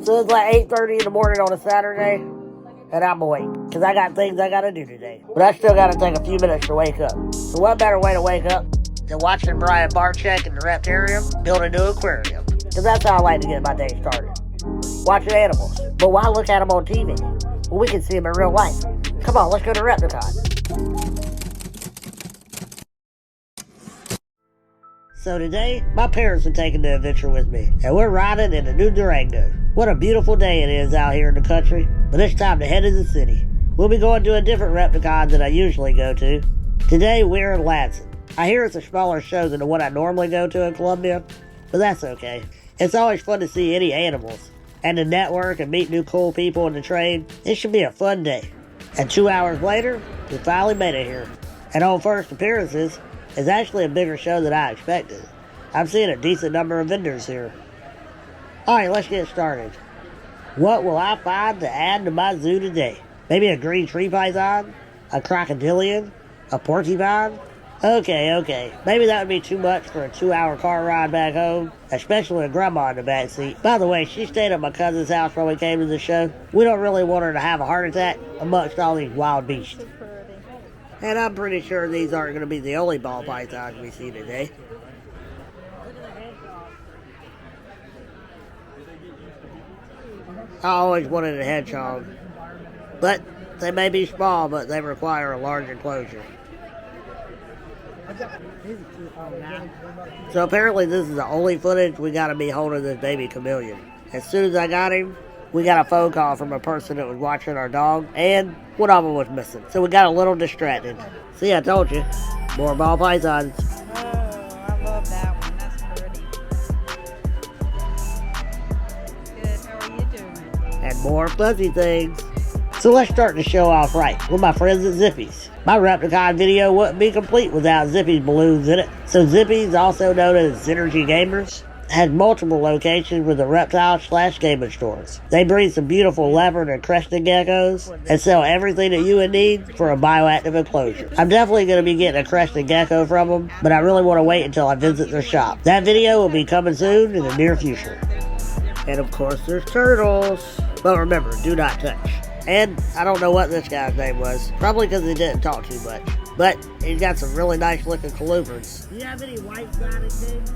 So it's like 8:30 in the morning on a Saturday, and I'm awake, because I got things I gotta do today. But I still gotta take a few minutes to wake up. So what better way to wake up than watching Brian Barczyk in the Reptarium build a new aquarium? Because that's how I like to get my day started. Watching animals. But why look at them on TV? Well, we can see them in real life. Come on, let's go to Repticon. So today, my parents are taking the adventure with me, and we're riding in a new Durango. What a beautiful day it is out here in the country, but it's time to head to the city. We'll be going to a different Repticon than I usually go to. Today, we're in Ladson. I hear it's a smaller show than the one I normally go to in Columbia, but that's okay. It's always fun to see any animals, and to network and meet new cool people in the trade. It should be a fun day. And 2 hours later, we finally made it here. And on first appearances, it's actually a bigger show than I expected. I'm seeing a decent number of vendors here. Alright, let's get started. What will I find to add to my zoo today? Maybe a green tree python? A crocodilian? A porcupine? Okay. Maybe that would be too much for a 2-hour car ride back home, especially with Grandma in the backseat. By the way, she stayed at my cousin's house when we came to the show. We don't really want her to have a heart attack amongst all these wild beasts. And I'm pretty sure these aren't going to be the only ball pythons we see today. I always wanted a hedgehog. But they may be small, but they require a large enclosure. So apparently this is the only footage we got to be holding this baby chameleon. As soon as I got him, we got a phone call from a person that was watching our dog, and one of them was missing. So we got a little distracted. See, I told you. More ball pythons. Oh, I love that one. That's pretty. Good. How are you doing? And more fuzzy things. So let's start the show off right with my friends at Zippy's. My Repticon video wouldn't be complete without Zippy's balloons in it. So Zippy's, also known as Synergy Gamers, has multiple locations with the reptile/gaming stores. They breed some beautiful leopard and crested geckos and sell everything that you would need for a bioactive enclosure. I'm definitely going to be getting a crested gecko from them, but I really want to wait until I visit their shop. That video will be coming soon in the near future. And of course there's turtles. But remember, do not touch. And I don't know what this guy's name was. Probably because he didn't talk too much. But he's got some really nice looking colubrids. Do you have any white-sided kings?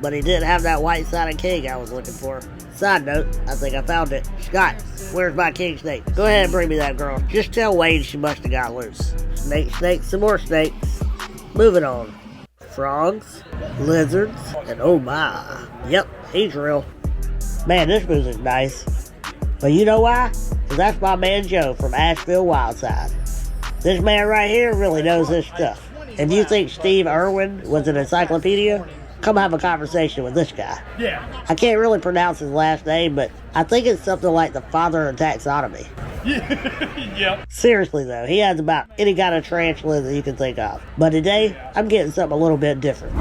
But he didn't have that white-sided king I was looking for. Side note, I think I found it. Scott, where's my king snake? Go ahead and bring me that girl. Just tell Wade she must have got loose. Snake, some more snakes. Moving on. Frogs, lizards, and oh my. Yep, he's real. Man, this music's nice. But you know why? Because that's my man Joe from Asheville Wildside. This man right here really knows his stuff. If you think Steve Irwin was an encyclopedia, come have a conversation with this guy. Yeah. I can't really pronounce his last name, but I think it's something like the father of taxonomy. Yep. Seriously though, he has about any kind of tarantula that you can think of. But today, I'm getting something a little bit different.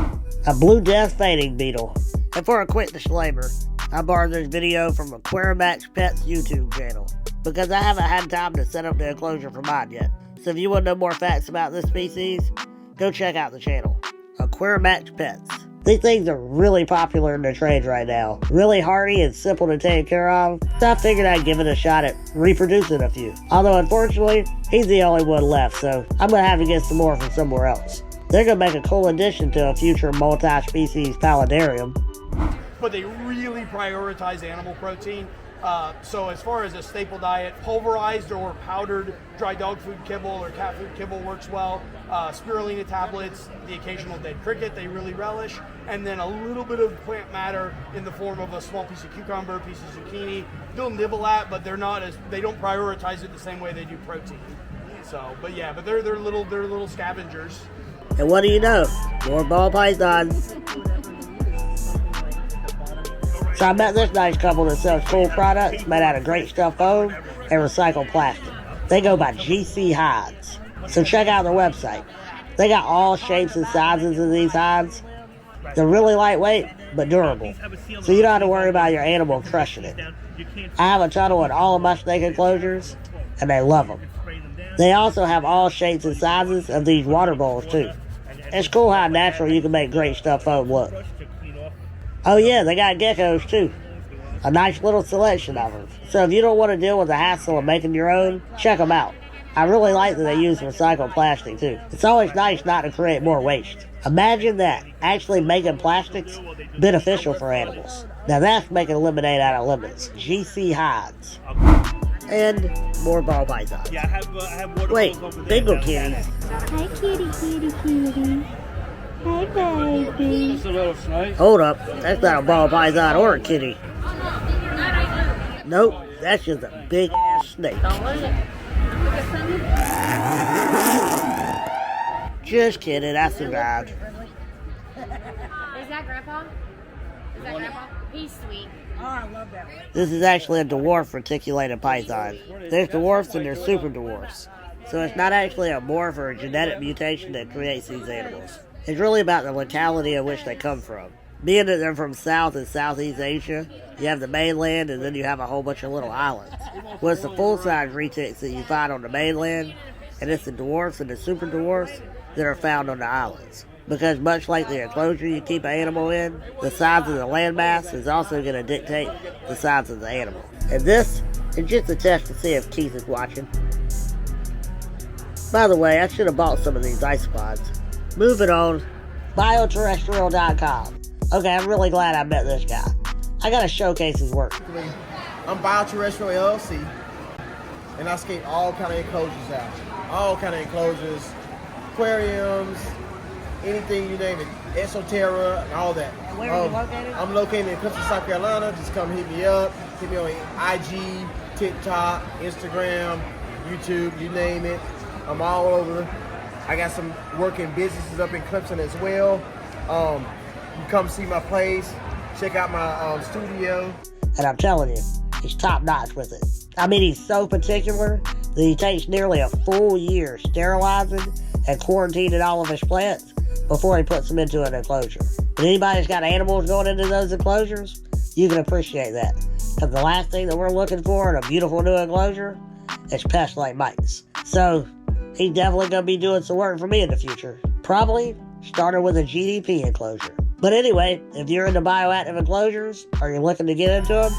A blue death fainting beetle. And for a quick disclaimer, I borrowed this video from Aquarimax Pet's YouTube channel, because I haven't had time to set up the enclosure for mine yet. So if you want to know more facts about this species, go check out the channel. Aquarimax Pets. These things are really popular in the trades right now. Really hardy and simple to take care of. So I figured I'd give it a shot at reproducing a few. Although unfortunately, he's the only one left, so I'm going to have to get some more from somewhere else. They're going to make a cool addition to a future multi-species paludarium. But they really prioritize animal protein. So as far as a staple diet, pulverized or powdered dry dog food kibble or cat food kibble works well. Spirulina tablets, the occasional dead cricket they really relish, and then a little bit of plant matter in the form of a small piece of cucumber, piece of zucchini. They'll nibble at, but they don't prioritize it the same way they do protein. So, but yeah, but they're little scavengers. And what do you know? More ball pythons. So I met this nice couple that sells cool products made out of great stuff foam and recycled plastic. They go by GC Hides. So check out their website. They got all shapes and sizes of these hides. They're really lightweight, but durable. So you don't have to worry about your animal crushing it. I have a tunnel in all of my snake enclosures, and they love them. They also have all shapes and sizes of these water bowls too. It's cool how natural you can make great stuff foam look. Oh yeah, they got geckos too. A nice little selection of them. So if you don't want to deal with the hassle of making your own, check them out. I really like that they use recycled plastic too. It's always nice not to create more waste. Imagine that, actually making plastics beneficial for animals. Now that's making lemonade out of lemons. GC hides. And more ball pythons. Yeah, I have water Wait, bottles over there. bingo kitty. Hi, kitty, kitty, kitty. Hey, baby. It's a little snake. Hold up, that's not a ball python or a kitty. Nope, that's just a big ass snake. Just kidding, I survived. Is that Grandpa? Is that Grandpa? He's sweet. This is actually a dwarf reticulated python. There's dwarfs and there's super dwarfs. So it's not actually a morph or a genetic mutation that creates these animals. It's really about the locality in which they come from. Being that they're from South and Southeast Asia, you have the mainland and then you have a whole bunch of little islands. Well, it's the full-size retics that you find on the mainland, and it's the dwarfs and the super dwarfs that are found on the islands. Because much like the enclosure you keep an animal in, the size of the landmass is also going to dictate the size of the animal. And this is just a test to see if Keith is watching. By the way, I should have bought some of these ice pods. Moving on, bioterrestrial.com. Okay, I'm really glad I met this guy. I gotta showcase his work. I'm Bioterrestrial LLC, and I skate all kind of enclosures out. All kind of enclosures, aquariums, anything you name it, Esoterra, and all that. Where are you located? I'm located in Clemson, South Carolina. Just come hit me up. Hit me on IG, TikTok, Instagram, YouTube, you name it. I'm all over. I got some working businesses up in Clemson as well. You come see my place, check out my studio. And I'm telling you, he's top notch with it. I mean, he's so particular that he takes nearly a full year sterilizing and quarantining all of his plants before he puts them into an enclosure. But anybody that's got animals going into those enclosures, you can appreciate that. Because the last thing that we're looking for in a beautiful new enclosure is pests like mites. So he's definitely going to be doing some work for me in the future. Probably starting with a GDP enclosure. But anyway, if you're into bioactive enclosures or you're looking to get into them,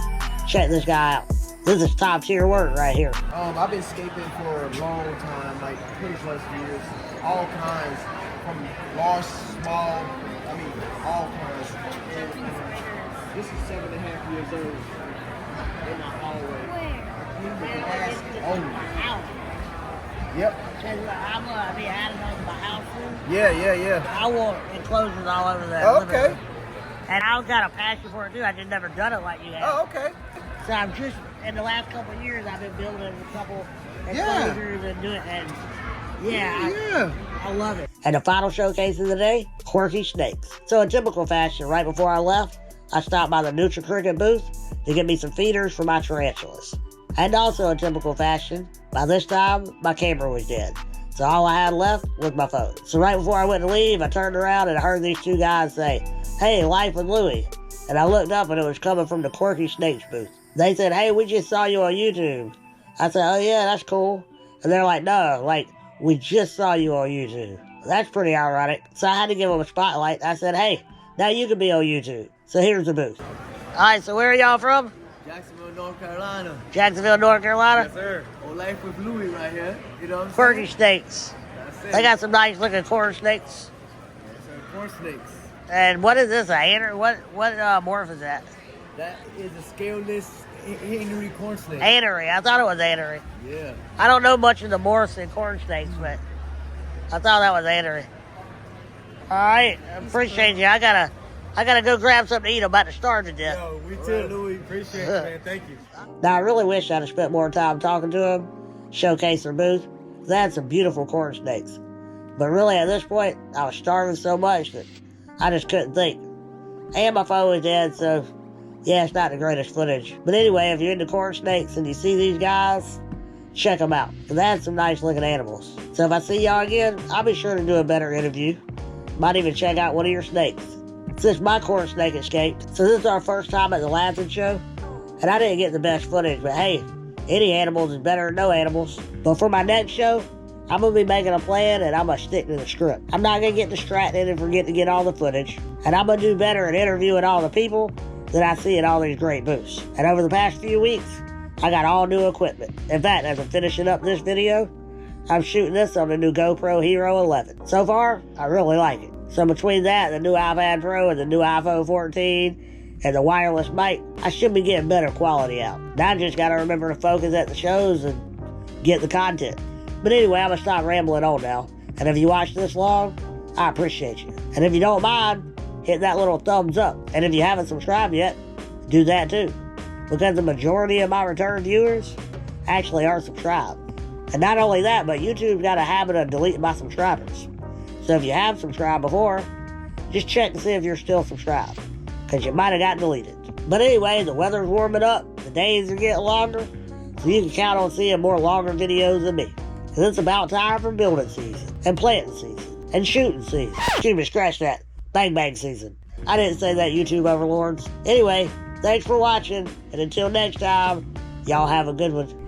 check this guy out. This is top tier work right here. I've been scaping for a long time, like 20 plus years, all kinds, from large, small, I mean, all kinds. And, this is 7.5 years old in my hallway. Yep. Yeah. I want enclosures all over that. Oh, okay. And I've got a passion for it too. I just never done it like you have. Oh, okay. So I'm just, in the last couple of years, I've been building a couple Yeah. enclosures and doing, and I love it. And the final showcase of the day, quirky snakes. So in typical fashion, right before I left, I stopped by the Nutri-Cricket booth to get me some feeders for my tarantulas. And also in typical fashion, by this time, my camera was dead. So all I had left was my phone. So right before I went to leave, I turned around and I heard these two guys say, "Hey, Life with Lewy." And I looked up and it was coming from the Quirky Snakes booth. They said, "Hey, we just saw you on YouTube." I said, "Oh yeah, that's cool." And they're like, "No, like, we just saw you on YouTube." That's pretty ironic. So I had to give them a spotlight. I said, "Hey, now you can be on YouTube." So here's the booth. Alright, so where are y'all from? Jacksonville, North Carolina. Jacksonville, North Carolina? Yes, sir. On Life with Louie right here. You know what I'm Quirky saying? snakes. That's it. They got some nice looking corn snakes. Yes, sir. Corn snakes. And what is this, a hater? What morph is that? That is a scaleless Henry corn snake. Anery. I thought it was anery. Yeah. I don't know much of the morphs in corn snakes, but I thought that was anery. Alright, appreciate you. I gotta go grab something to eat. I'm about to starve to death. Yo, we too, Louie. Appreciate it, man. Thank you. Now, I really wish I'd have spent more time talking to them, showcase their booth. They had some beautiful corn snakes. But really, at this point, I was starving so much that I just couldn't think. And my phone was dead, so yeah, it's not the greatest footage. But anyway, if you're into corn snakes and you see these guys, check them out. They had some nice looking animals. So if I see y'all again, I'll be sure to do a better interview. Might even check out one of your snakes. Since my corn snake escaped, so this is our first time at the Ladson show, and I didn't get the best footage, but hey, any animals is better than no animals. But for my next show, I'm going to be making a plan and I'm going to stick to the script. I'm not going to get distracted and forget to get all the footage. And I'm going to do better at interviewing all the people that I see in all these great booths. And over the past few weeks, I got all new equipment. In fact, as I'm finishing up this video, I'm shooting this on the new GoPro Hero 11. So far, I really like it. So between that, the new iPad Pro, and the new iPhone 14, and the wireless mic, I should be getting better quality out. Now I just gotta remember to focus at the shows and get the content. But anyway, I'm gonna stop rambling on now. And if you watched this long, I appreciate you. And if you don't mind, hit that little thumbs up. And if you haven't subscribed yet, do that too. Because the majority of my return viewers actually are subscribed. And not only that, but YouTube's got a habit of deleting my subscribers. So if you have subscribed before, just check to see if you're still subscribed. Because you might have got deleted. But anyway, the weather's warming up, the days are getting longer, so you can count on seeing more longer videos than me. Because it's about time for building season, and planting season, and shooting season. Excuse me, scratch that. Bang bang season. I didn't say that, YouTube overlords. Anyway, thanks for watching, and until next time, y'all have a good one.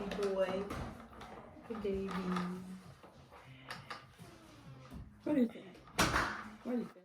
Happy boy. Good baby. What is it? What is it?